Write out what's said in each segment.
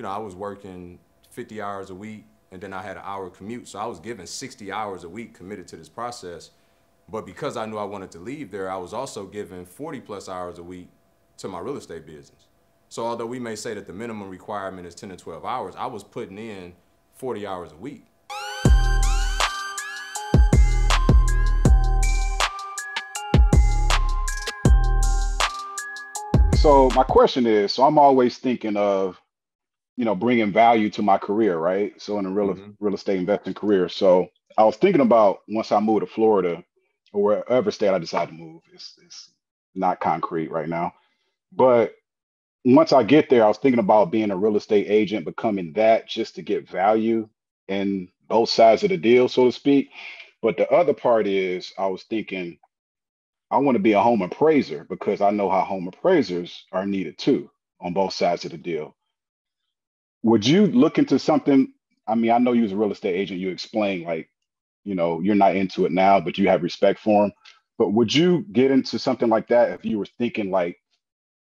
I was working 50 hours a week and then I had an hour commute. So I was given 60 hours a week committed to this process. But because I knew I wanted to leave there, I was also given 40 plus hours a week to my real estate business. So although we may say that the minimum requirement is 10 to 12 hours, I was putting in 40 hours a week. So my question is, so I'm always thinking of, bringing value to my career, right? So in a Hmm. real estate investing career. So I was thinking about once I move to Florida or wherever state I decide to move, it's not concrete right now. But once I get there, I was thinking about being a real estate agent, becoming that just to get value in both sides of the deal, so to speak. But the other part is I was thinking I want to be a home appraiser because I know how home appraisers are needed too on both sides of the deal. Would you look into something? I mean, I know you as a real estate agent, you explain like, you're not into it now, but you have respect for them. But would you get into something like that if you were thinking like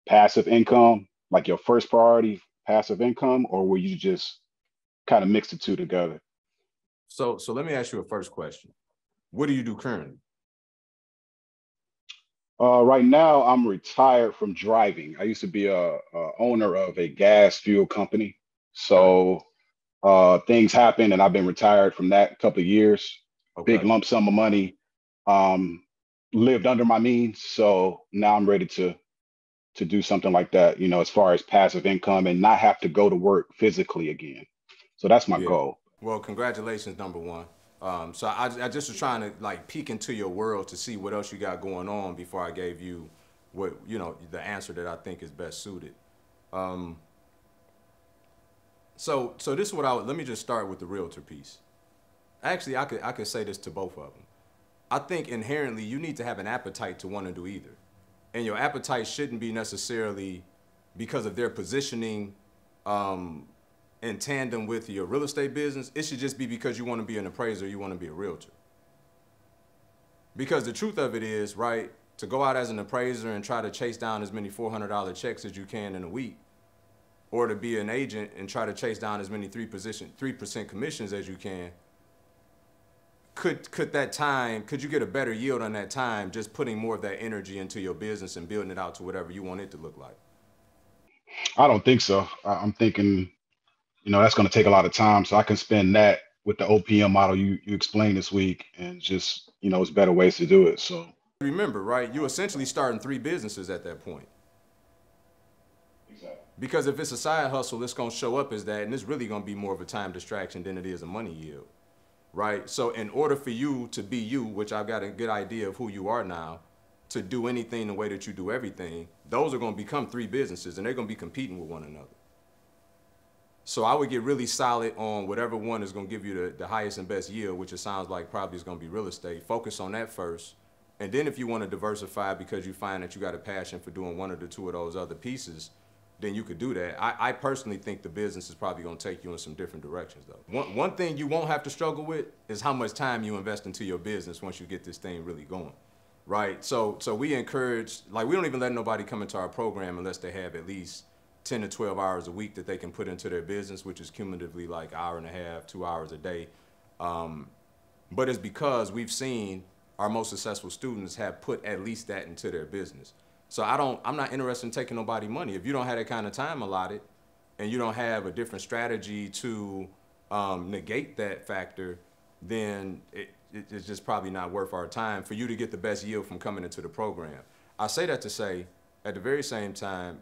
passive income, like your first priority, passive income, or will you just kind of mix the two together? So let me ask you a first question. What do you do currently? Right now, I'm retired from driving. I used to be a owner of a gas fuel company. Okay. So things happened, and I've been retired from that a couple of years. Big Okay. lump sum of money. Um, lived under my means, so now I'm ready to do something like that. As far as passive income and not have to go to work physically again. So that's my Yeah. goal. Well, congratulations, number one. So I just was trying to like peek into your world to see what else you got going on before I gave you what the answer that I think is best suited. Um, so this is what let me just start with the realtor piece. Actually, I could say this to both of them. I think inherently you need to have an appetite to want to do either, and your appetite shouldn't be necessarily because of their positioning um, in tandem with your real estate business. It should just be because you want to be an appraiser, you want to be a realtor. Because the truth of it is, right, to go out as an appraiser and try to chase down as many $400 checks as you can in a week, or to be an agent and try to chase down as many 3% commissions as you can, could you get a better yield on that time just putting more of that energy into your business and building it out to whatever you want it to look like? I don't think so. I'm thinking, that's going to take a lot of time, so I can spend that with the OPM model you explained this week, and just, it's better ways to do it. So Remember, right, you're essentially starting three businesses at that point. exactly. Because if it's a side hustle, it's going to show up as that, and it's really going to be more of a time distraction than it is a money yield, right? So, in order for you to be you, which I've got a good idea of who you are now, to do anything the way that you do everything, those are going to become three businesses, and they're going to be competing with one another. So, I would get really solid on whatever one is going to give you the highest and best yield, which it sounds like probably is going to be real estate. Focus on that first. And then, if you want to diversify because you find that you got a passion for doing one or the two of those other pieces, then you could do that. I personally think the business is probably going to take you in some different directions, though. One thing you won't have to struggle with is how much time you invest into your business once you get this thing really going, right? So we encourage, like, we don't even let nobody come into our program unless they have at least 10 to 12 hours a week that they can put into their business, which is cumulatively like an hour and a half, 2 hours a day. Um, but it's because we've seen our most successful students have put at least that into their business. So I'm not interested in taking nobody money. If you don't have that kind of time allotted and you don't have a different strategy to negate that factor, then it's just probably not worth our time for you to get the best yield from coming into the program. I say that to say, at the very same time,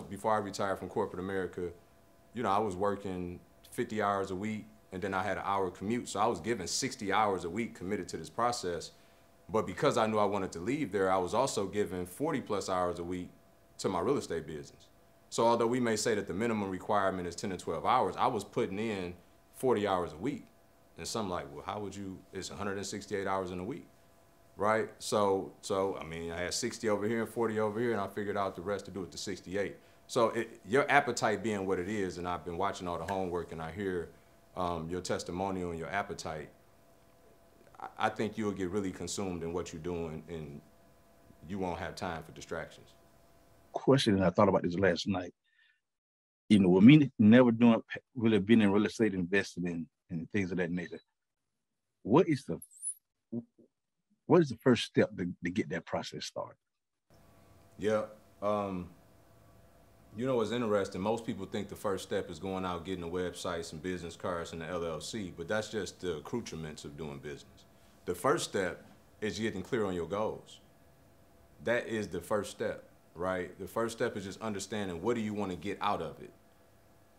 before I retired from corporate America, I was working 50 hours a week and then I had an hour commute. So I was given 60 hours a week committed to this process. But because I knew I wanted to leave there, I was also given 40 plus hours a week to my real estate business. So although we may say that the minimum requirement is 10 to 12 hours, I was putting in 40 hours a week. And some like, well, how would you, it's 168 hours in a week, right? So I mean, I had 60 over here and 40 over here, and I figured out the rest to do it to 68. So your appetite being what it is, and I've been watching all the homework, and I hear your testimonial and your appetite, I think you'll get really consumed in what you're doing, and you won't have time for distractions. Question, and I thought about this last night. You know, with me never doing really been in real estate investing in things of that nature. What is the first step to get that process started? Yeah. You know what's interesting? Most people think the first step is going out getting the websites and business cards and the LLC, but that's just the accoutrements of doing business. The first step is getting clear on your goals. That is the first step, right? The first step is just understanding what do you want to get out of it.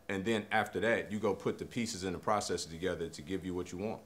And then after that, you go put the pieces and the process together to give you what you want.